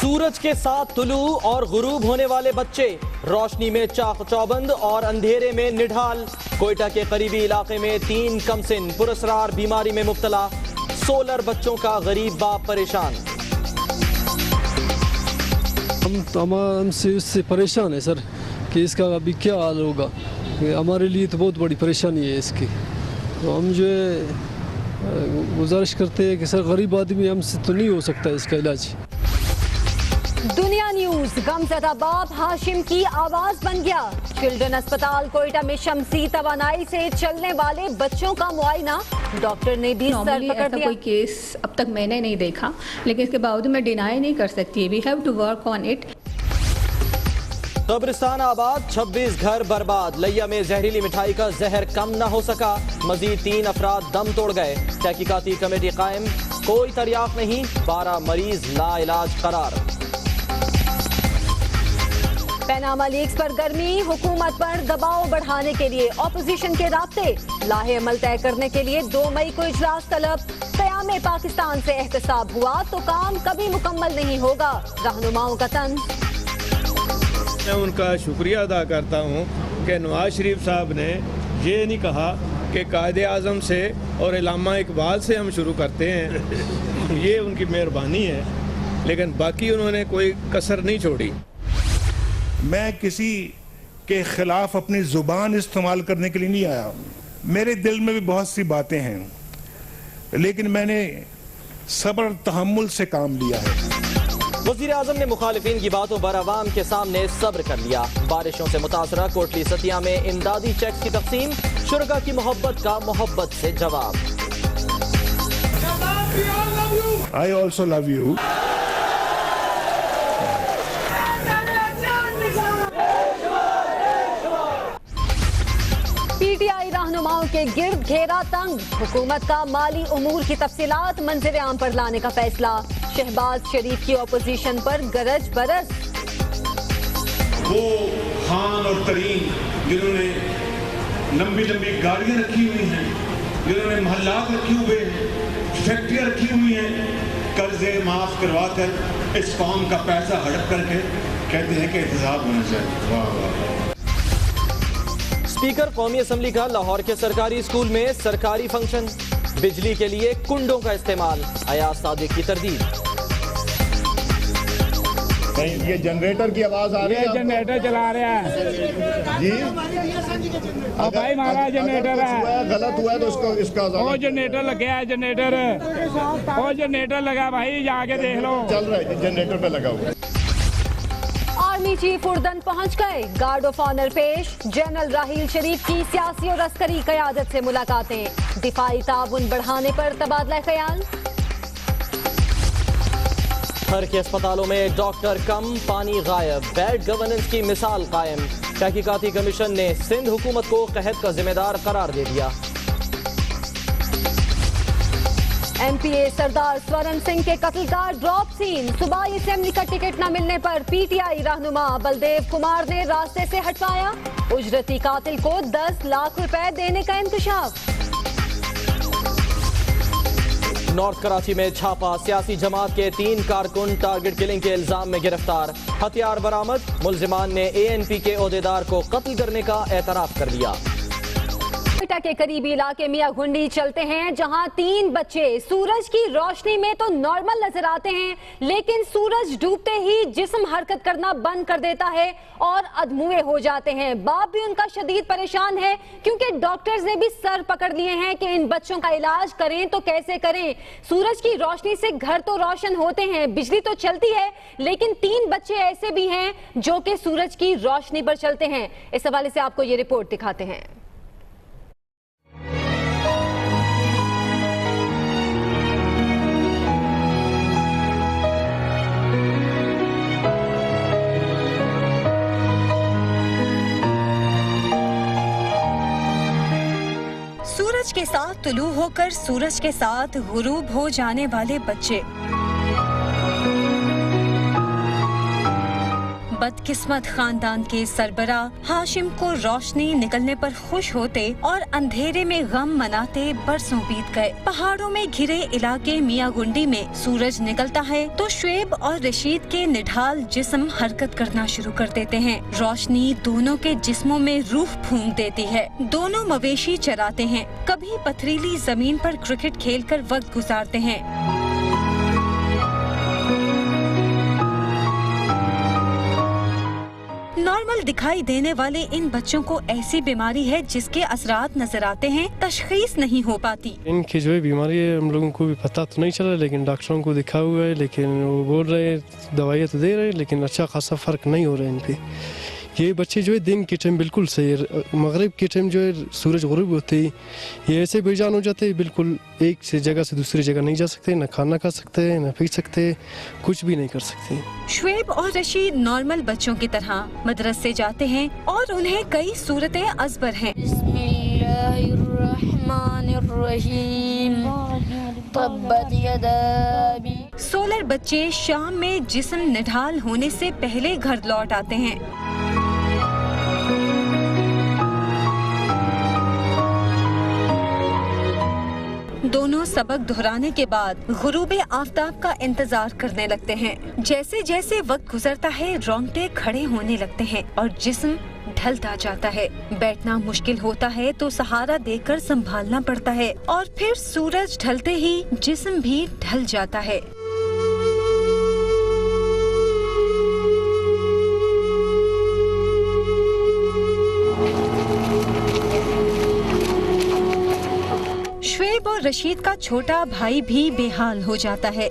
सूरज के साथ तुलू और गुरूब होने वाले बच्चे, रोशनी में चाक चौबंद और अंधेरे में निढाल। कोयटा के करीबी इलाके में 3 कमसिन पुरस्रार बीमारी में मुब्तला, 16 बच्चों का गरीब बाप परेशान। हम तमाम से उससे परेशान है सर कि इसका अभी क्या हाल होगा। हमारे लिए तो बहुत बड़ी परेशानी है इसकी। तो हम जो है गुजारिश करते हैं कि सर गरीब आदमी हमसे तो नहीं हो सकता इसका इलाज। दुनिया न्यूज, गमज़दा बाप हाशिम की आवाज बन गया। चिल्ड्रन अस्पताल कोयटा में शमसी तवानाई से चलने वाले बच्चों का मुआयना, डॉक्टर ने भी सर पकड़ दिया। कोई केस अब तक मैंने नहीं देखा, लेकिन इसके बावजूद मैं डिनाई नहीं कर सकती। We have to work on it. कब्रिस्तान आबाद, 26 घर बर्बाद। लिया में जहरीली मिठाई का जहर कम न हो सका, मजीद 3 अफराद दम तोड़ गए। तहकीकाती कमेटी कायम, कोई तरियाक नहीं, 12 मरीज लाइलाज करार। पैनामा लीक्स पर गर्मी, हुकूमत पर दबाव बढ़ाने के लिए ऑपोजिशन के राब्ते, लाहे अमल तय करने के लिए 2 मई को इजलास तलब। क़याम पाकिस्तान से एहतसाब हुआ तो काम कभी मुकम्मल नहीं होगा, रहनुमाओं का तंज। मैं उनका शुक्रिया अदा करता हूँ कि नवाज शरीफ साहब ने ये नहीं कहा कि कायदे आज़म से और इल्लामा इकबाल से हम शुरू करते हैं, ये उनकी मेहरबानी है, लेकिन बाकी उन्होंने कोई कसर नहीं छोड़ी। मैं किसी के खिलाफ अपनी जुबान इस्तेमाल करने के लिए नहीं आया। मेरे दिल में भी बहुत सी बातें हैं, लेकिन मैंने सब्र तहम्मुल से काम लिया है। वज़ीर आज़म ने मुखालिफिन की बातों पर अवाम के सामने सब्र कर लिया। बारिशों से मुतासरा कोटली सतिया में इमदादी चेक्स की तकसीम, शुरगा की मोहब्बत का मोहब्बत से जवाब। I also love you. PTI रहनुमाओं के गिर्द घेरा तंग, हुकूमत का माली उमूर की तफसीलात मंजर आम पर लाने का फैसला। शहबाज शरीफ की ऑपोजिशन पर गरज बरस। वो खान और तरीन जिन्होंने लंबी लंबी गाड़ियां रखी हुई हैं, जिन्होंने महल्लात रखे हुए हैं, फैक्ट्रियां रखी हुई हैं, कर्जे माफ करवा कर इस कौम का पैसा हड़प करके कहते हैं कि एहतसाब होना चाहिए। वाह वाह। स्पीकर कौमी असम्बली का लाहौर के सरकारी स्कूल में सरकारी फंक्शन, बिजली के लिए कुंडों का इस्तेमाल, अयाज सादिक की तरदीद। ये जनरेटर की आवाज आ रही है, जनरेटर चला रहा है जी। अब भाई हमारा जनरेटर है, गलत हुआ है तो उसको इसका वो जनरेटर लगा है, जनरेटर लगा भाई, जाके देख लो। चल रहा है, जनरेटर पे लगा हुआ है। आर्मी चीफ उर्दन पहुंच गए, गार्ड ऑफ ऑनर पेश। जनरल राहील शरीफ की सियासी और अस्करी क़यादत से मुलाकातें, दिफाई ताउन बढ़ाने पर तबादला ख्याल। हर के अस्पतालों में डॉक्टर कम, पानी गायब, बैड गवर्नेंस की मिसाल कायम। तहकीकाती कमीशन ने सिंध हुकूमत को कहत का जिम्मेदार करार दे दिया। एमपीए सरदार स्वरण सिंह के कत्ल का ड्रॉप सीन, सूबाई असेंबली का टिकट न मिलने पर पीटीआई रहनुमा बलदेव कुमार ने रास्ते से हटवाया। उजरती कातिल को 10 लाख रुपए देने का इंकशाफ। नॉर्थ कराची में छापा, सियासी जमात के 3 कारकुन टारगेट किलिंग के इल्जाम में गिरफ्तार। हथियार बरामद, मुल्जिमान ने एएनपी के ओहदेदार को कत्ल करने का एतराफ कर लिया। कोयटा के करीबी इलाके मियां घुंडी चलते हैं, जहां 3 बच्चे सूरज की रोशनी में तो नॉर्मल नजर आते हैं, लेकिन सूरज डूबते ही जिस्म हरकत करना बंद कर देता है और अधमुए हो जाते हैं। बाप भी उनका शदीद परेशान है, क्योंकि डॉक्टर्स ने भी सर पकड़ लिए हैं कि इन बच्चों का इलाज करें तो कैसे करें। सूरज की रोशनी से घर तो रोशन होते हैं, बिजली तो चलती है, लेकिन 3 बच्चे ऐसे भी हैं जो कि सूरज की रोशनी पर चलते हैं। इस हवाले से आपको ये रिपोर्ट दिखाते हैं। सूरज के साथ तुलू होकर सूरज के साथ गुरूब हो जाने वाले बच्चे, बदकिस्मत खानदान के सरबराह हाशिम को रोशनी निकलने पर खुश होते और अंधेरे में गम मनाते बरसों बीत गए। पहाड़ों में घिरे इलाके मियां गुंडी में सूरज निकलता है तो शुएब और रशीद के निढाल जिस्म हरकत करना शुरू कर देते हैं। रोशनी दोनों के जिस्मों में रूह फूंक देती है। दोनों मवेशी चराते हैं, कभी पथरीली जमीन पर क्रिकेट खेलकर वक्त गुजारते हैं। नॉर्मल दिखाई देने वाले इन बच्चों को ऐसी बीमारी है जिसके असरात नजर आते हैं, तशखीस नहीं हो पाती। इनकी जो बीमारी है हम लोगों को भी पता तो नहीं चला, लेकिन डॉक्टरों को दिखा हुआ है, लेकिन वो बोल रहे हैं दवाइयाँ तो दे रहे हैं, लेकिन अच्छा खासा फ़र्क नहीं हो रहा है इन पे। ये बच्चे जो है दिन के टाइम बिल्कुल सही है, मगरिब के टाइम जो है सूरज गुरूब होते ही ये ऐसे बेजान हो जाते हैं, बिल्कुल एक से जगह से दूसरी जगह नहीं जा सकते, न खाना खा सकते हैं, न पी सकते, कुछ भी नहीं कर सकते। शुएब और रशीद नॉर्मल बच्चों की तरह मदरसे जाते हैं और उन्हें कई सूरतें अजबर हैं। सोलर बच्चे शाम में जिस्म निढाल होने से पहले घर लौट आते हैं। दोनों सबक दोहराने के बाद गुरूबे आफ्ताब का इंतजार करने लगते हैं। जैसे जैसे वक्त गुजरता है रोंगटे खड़े होने लगते हैं और जिस्म ढलता जाता है। बैठना मुश्किल होता है तो सहारा देकर संभालना पड़ता है और फिर सूरज ढलते ही जिस्म भी ढल जाता है। शुएब और रशीद का छोटा भाई भी बेहाल हो जाता है।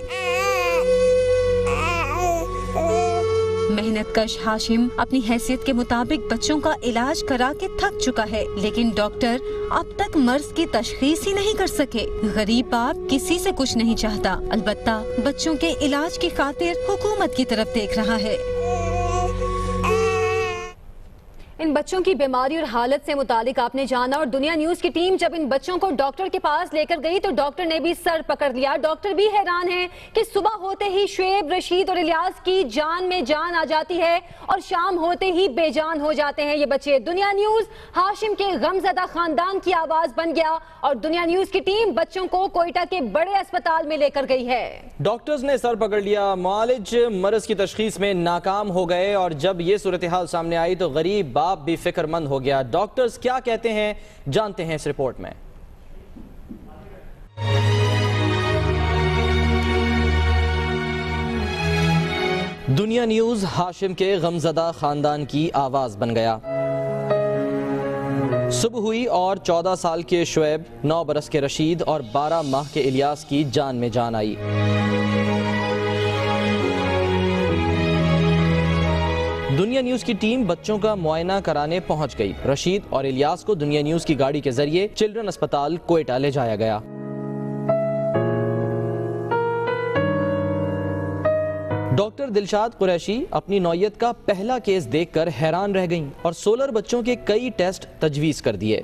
मेहनतकश हाशिम अपनी हैसियत के मुताबिक बच्चों का इलाज करा के थक चुका है, लेकिन डॉक्टर अब तक मर्ज की तशखीस ही नहीं कर सके। गरीब बाप किसी से कुछ नहीं चाहता, अलबत्ता बच्चों के इलाज की खातिर हुकूमत की तरफ देख रहा है। इन बच्चों की बीमारी और हालत से मुतालिक आपने जाना, और दुनिया न्यूज की टीम जब इन बच्चों को डॉक्टर के पास लेकर गई तो डॉक्टर ने भी सर पकड़ लिया। डॉक्टर भी हैरान हैं कि सुबह होते ही शुएब, रशीद और इलियास की जान में जान आ जाती है और शाम होते ही बेजान हो जाते हैं ये बच्चे। दुनिया न्यूज हाशिम के गमजदा खानदान की आवाज बन गया और दुनिया न्यूज की टीम बच्चों को कोयटा के बड़े अस्पताल में लेकर गई है। डॉक्टर्स ने सर पकड़ लिया, मुआलिज मर्ज की तशखीस में नाकाम हो गए और जब ये सूरत हाल सामने आई तो गरीब बाप भी फिक्रमंद हो गया। डॉक्टर्स क्या कहते हैं जानते हैं इस रिपोर्ट में। दुनिया न्यूज हाशिम के गमजदा खानदान की आवाज बन गया। सुबह हुई और 14 साल के शुएब, 9 बरस के रशीद और 12 माह के इलियास की जान में जान आई। दुनिया न्यूज की टीम बच्चों का मुआयना कराने पहुंच गई। रशीद और इलियास को दुनिया न्यूज की गाड़ी के जरिए चिल्ड्रन अस्पताल कोयटा ले जाया गया। डॉक्टर दिलशाद कुरैशी अपनी नौयत का पहला केस देखकर हैरान रह गईं और सोलर बच्चों के कई टेस्ट तजवीज कर दिए।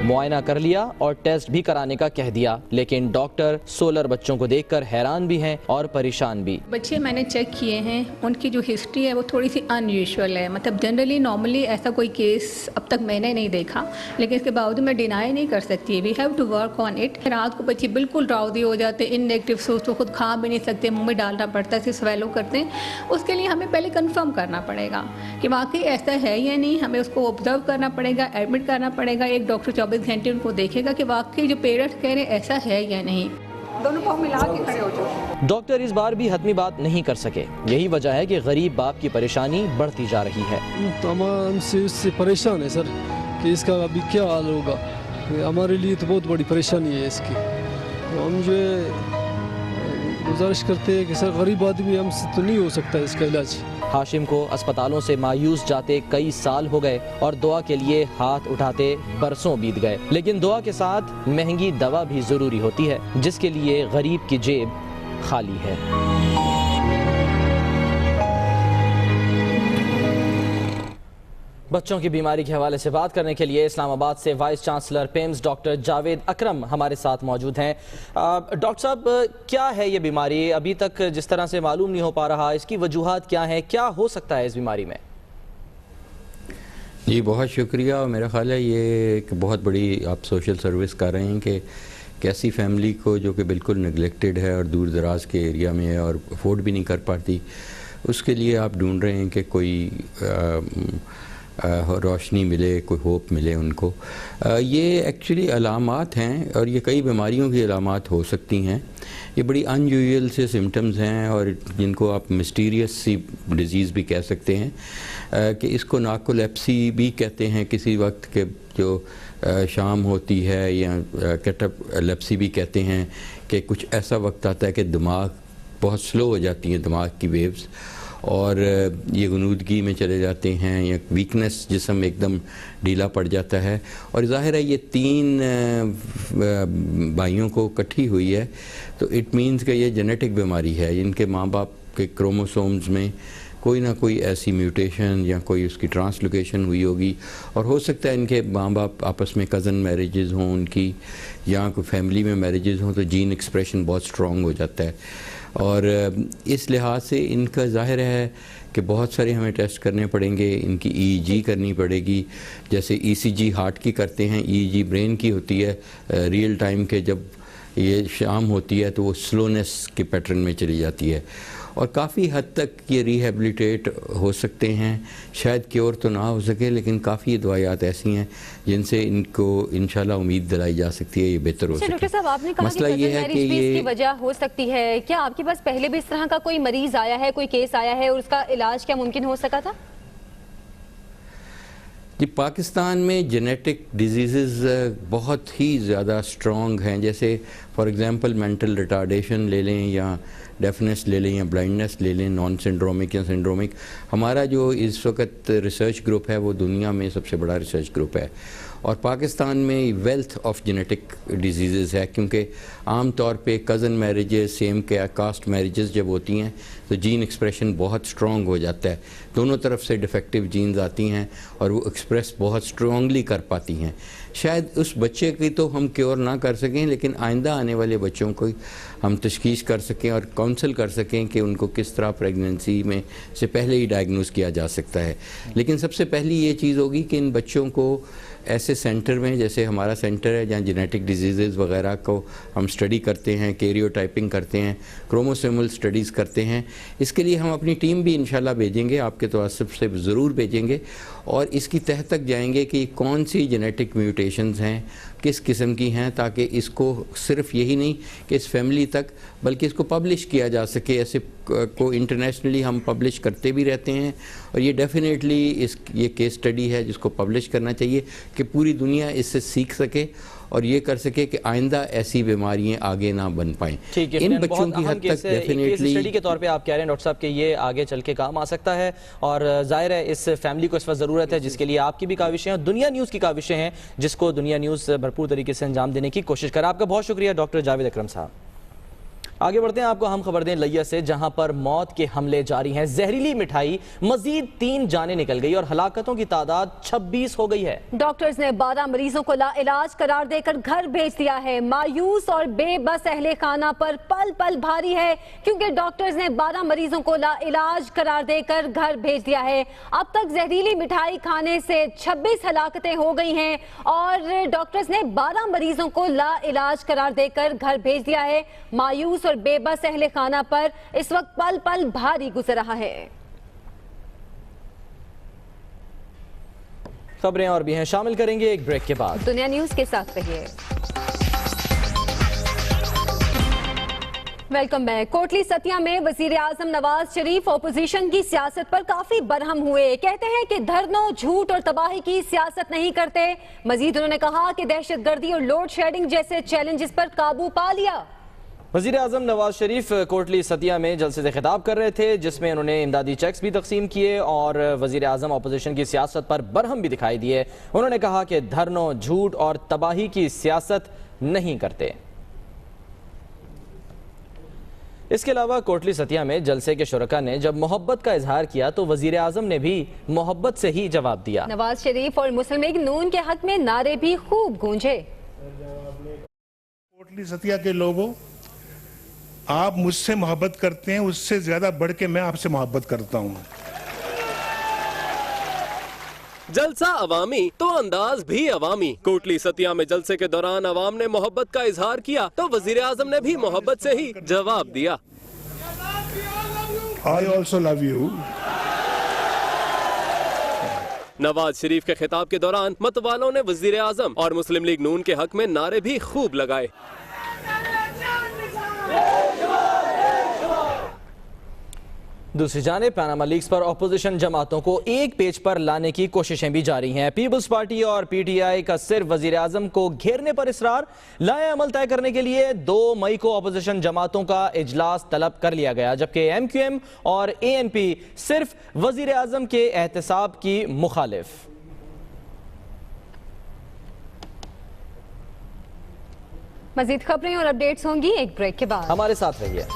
मुआयना कर लिया और टेस्ट भी कराने का कह दिया, लेकिन डॉक्टर सोलर बच्चों को देखकर हैरान भी हैं और परेशान भी। बच्चे मैंने चेक किए हैं, उनकी जो हिस्ट्री है वो थोड़ी सी अनयूजुअल है। मतलब जनरली नॉर्मली ऐसा कोई केस अब तक मैंने नहीं देखा, लेकिन इसके बावजूद मैं डिनाई नहीं कर सकती। We have to work on it. रात को बच्चे बिल्कुल ड्राउजी हो जाते हैं, इन नेगेटिव सोच, तो खुद खा भी नहीं सकते, मुँह में डालना पड़ता है, सिर्फ स्वेलो करते हैं। उसके लिए हमें पहले कन्फर्म करना पड़ेगा कि वाकई ऐसा है या नहीं। हमें उसको ऑब्जर्व करना पड़ेगा, एडमिट करना पड़ेगा। एक डॉक्टर 24 घंटे उनको देखेगा कि वाकई जो पेरेंट्स कह रहे हैं ऐसा है या नहीं। दोनों को मिला के खड़े हो जाओ। डॉक्टर इस बार भी हतमी बात नहीं कर सके। यही वजह है कि गरीब बाप की परेशानी बढ़ती जा रही है। तमाम से उससे परेशान है सर कि इसका अभी क्या हाल होगा। हमारे लिए तो बहुत बड़ी परेशानी है इसकी। तो हम जो गुजारिश करते हैं कि सर गरीब आदमी हमसे तो नहीं हो सकता इसका इलाज। हाशिम को अस्पतालों से मायूस जाते कई साल हो गए और दुआ के लिए हाथ उठाते बरसों बीत गए, लेकिन दुआ के साथ महंगी दवा भी जरूरी होती है, जिसके लिए गरीब की जेब खाली है। बच्चों की बीमारी के हवाले से बात करने के लिए इस्लामाबाद से वाइस चांसलर पेम्स डॉक्टर जावेद अकरम हमारे साथ मौजूद हैं। डॉक्टर साहब, क्या है ये बीमारी? अभी तक जिस तरह से मालूम नहीं हो पा रहा, इसकी वजूहात क्या हैं, क्या हो सकता है इस बीमारी में? जी बहुत शुक्रिया। और मेरा ख़्याल है ये एक बहुत बड़ी आप सोशल सर्विस कर रहे हैं कि कैसी फैमिली को जो कि बिल्कुल नेगलेक्टेड है और दूर दराज के एरिया में है और अफोर्ड भी नहीं कर पाती, उसके लिए आप ढूंढ रहे हैं कि कोई रोशनी मिले, कोई होप मिले उनको। ये एक्चुअली अलामात हैं और ये कई बीमारियों की अलामात हो सकती हैं। ये बड़ी अनयूजुअल से सिम्टम्स हैं और जिनको आप मिस्टीरियस सी डिज़ीज़ भी कह सकते हैं कि इसको नार्कोलेप्सी भी कहते हैं किसी वक्त के जो शाम होती है, या कैटालेप्सी भी कहते हैं कि कुछ ऐसा वक्त आता है कि दिमाग बहुत स्लो हो जाती हैं, दिमाग की वेव्स, और ये गुनूदगी में चले जाते हैं या वीकनेस, जिस्म एकदम ढीला पड़ जाता है। और ज़ाहिर है ये तीन भाइयों को इकट्ठी हुई है, तो इट मीन्स कि ये जेनेटिक बीमारी है। इनके माँ बाप के क्रोमोसोम्स में कोई ना कोई ऐसी म्यूटेशन या कोई उसकी ट्रांसलोकेशन हुई होगी, और हो सकता है इनके माँ बाप आपस में कज़न मैरिजेज़ हों उनकी, या कोई फैमिली में मैरिजेज़ हों, तो जीन एक्सप्रेशन बहुत स्ट्रॉन्ग हो जाता है। और इस लिहाज से इनका ज़ाहिर है कि बहुत सारे हमें टेस्ट करने पड़ेंगे। इनकी EEG करनी पड़ेगी, जैसे ECG हार्ट की करते हैं, EEG ब्रेन की होती है। रियल टाइम के जब ये शाम होती है तो वो स्लोनेस के पैटर्न में चली जाती है, और काफ़ी हद तक ये रिहेबिलिटेट हो सकते हैं। शायद क्योर तो ना हो सके, लेकिन काफ़ी दवाइयात ऐसी हैं जिनसे इनको इंशाल्लाह उम्मीद दिलाई जा सकती है ये बेहतर हो सके। डॉक्टर साहब, आपने कहा मसला कि ये है कि ये इसकी वजह हो सकती है। क्या आपके पास पहले भी इस तरह का कोई मरीज आया है, कोई केस आया है, और उसका इलाज क्या मुमकिन हो सका था? जी पाकिस्तान में जेनेटिक डिजीज़ बहुत ही ज़्यादा स्ट्रॉन्ग हैं। जैसे फॉर एग्ज़ाम्पल मेंटल रिटार्डेशन ले लें, या डेफनेस ले लें, या ब्लाइंडनेस ले लें, नॉन सिंड्रोमिक या सिंड्रोमिक। हमारा जो इस वक्त रिसर्च ग्रुप है वो दुनिया में सबसे बड़ा रिसर्च ग्रुप है, और पाकिस्तान में वेल्थ ऑफ जेनेटिक डिजीज़ है, क्योंकि आम तौर पे cousin marriages, same caste marriages जब होती हैं तो जीन एक्सप्रेशन बहुत स्ट्रॉन्ग हो जाता है, दोनों तरफ से डिफेक्टिव जीन्स आती हैं और वो एक्सप्रेस बहुत स्ट्रॉन्गली कर पाती हैं। शायद उस बच्चे की तो हम क्योर ना कर सकें, लेकिन आइंदा आने वाले बच्चों को हम तशखीस कर सकें और काउंसल कर सकें कि उनको किस तरह प्रेगनेंसी में से पहले ही डायग्नोस किया जा सकता है। लेकिन सबसे पहली ये चीज़ होगी कि इन बच्चों को ऐसे सेंटर में, जैसे हमारा सेंटर है जहाँ जेनेटिक डिजीज़ वगैरह को हम स्टडी करते हैं, कैरियोटाइपिंग करते हैं, क्रोमोसोमल स्टडीज़ करते हैं, इसके लिए हम अपनी टीम भी इंशाल्लाह भेजेंगे, आपके तवज्जुह से ज़रूर भेजेंगे, और इसकी तह तक जाएंगे कि कौन सी जेनेटिक म्यूटेशंस हैं, किस किस्म की हैं, ताकि इसको सिर्फ यही नहीं कि इस फैमिली तक, बल्कि इसको पब्लिश किया जा सके। ऐसे को इंटरनेशनली हम पब्लिश करते भी रहते हैं, और ये डेफिनेटली ये केस स्टडी है जिसको पब्लिश करना चाहिए कि पूरी दुनिया इससे सीख सके और ये कर सके कि आइंदा ऐसी बीमारियां आगे ना बन पाएं। इन बच्चों की हद तक डेफिनेटली स्टडी के तौर पे आप कह रहे हैं डॉक्टर साहब कि ये आगे चल के काम आ सकता है, और जाहिर है इस फैमिली को इस वक्त ज़रूरत है, जिसके लिए आपकी भी काविशें हैं, दुनिया न्यूज़ की काविशें हैं, जिसको दुनिया न्यूज़ भरपूर तरीके से अंजाम देने की कोशिश करे। आपका बहुत शुक्रिया डॉक्टर जावेद अकरम साहब। आगे बढ़ते हैं, आपको हम खबर दें लिया से, जहां पर मौत के हमले जारी हैं। जहरीली मिठाई, मजीद 3 जानें निकल गई और हलाकतों की तादाद 26 हो गई है। डॉक्टर्स ने 12 मरीजों को लाइलाज करार देकर घर भेज दिया है। मायूस और बेबस अहले खाना पर पल पल भारी है, क्योंकि डॉक्टर्स ने 12 मरीजों को लाइलाज करार देकर घर भेज दिया है। अब तक जहरीली मिठाई खाने से 26 हलाकतें हो गई हैं, और डॉक्टर्स ने 12 मरीजों को लाइलाज करार देकर घर भेज दिया है। मायूस और बेबस अहले खाना पर इस वक्त पल पल भारी गुजर रहा है। खबरें और भी हैं, शामिल करेंगे एक ब्रेक के बाद। दुनिया न्यूज के साथ रहिए। Welcome back. कोटली सतिया में वजीर आजम नवाज शरीफ ओपोजिशन की सियासत पर काफी बरहम हुए। कहते हैं कि धरनों, झूठ और तबाही की सियासत नहीं करते। मजीद उन्होंने कहा कि दहशतगर्दी और लोड शेडिंग जैसे चैलेंजेस पर काबू पा लिया। वज़ीर आज़म नवाज शरीफ कोटली सतिया में जलसे से खिताब कर रहे थे, जिसमें उन्होंने इमदादी चेक्स भी तकसीम किए और वज़ीर आज़म अपोजिशन की सियासत पर बरहम भी दिखाई दिए। उन्होंने कहा कि धरनों, झूठ और तबाही की सियासत नहीं करते। इसके अलावा कोटली सतिया में जलसे के शुरका ने जब मोहब्बत का इजहार किया तो वजीर आजम ने भी मोहब्बत से ही जवाब दिया। नवाज शरीफ और मुस्लिम लीग नून के हक में नारे भी खूब गूंजे। कोटली सतिया के लोगों, आप मुझसे मोहब्बत करते हैं, उससे ज्यादा बढ़ के मैं आपसे मोहब्बत करता हूं। जलसा अवामी तो अंदाज भी अवामी। कोटली सतिया में जलसे के दौरान अवाम ने मोहब्बत का इजहार किया तो वजीर आजम ने भी मोहब्बत से ही जवाब दिया। I also love you. Nawaz Sharif के खिताब के दौरान मतवालों ने वजीर आजम और मुस्लिम लीग नून के हक में नारे भी खूब लगाए। दूसरी जानिब पनामा लीक्स पर अपोजिशन जमातों को एक पेज पर लाने की कोशिशें भी जारी हैं। पीपल्स पार्टी और पीटीआई का सिर्फ वजीर आजम को घेरने पर इसरार। लाए अमल तय करने के लिए 2 मई को अपोजिशन जमातों का इजलास तलब कर लिया गया, जबकि एमक्यूएम और एएनपी सिर्फ वजीर आजम के एहतसाब की मुखालिफ। मजीद खबरें और अपडेट्स होंगी एक ब्रेक के बाद। हमारे साथ रहिए।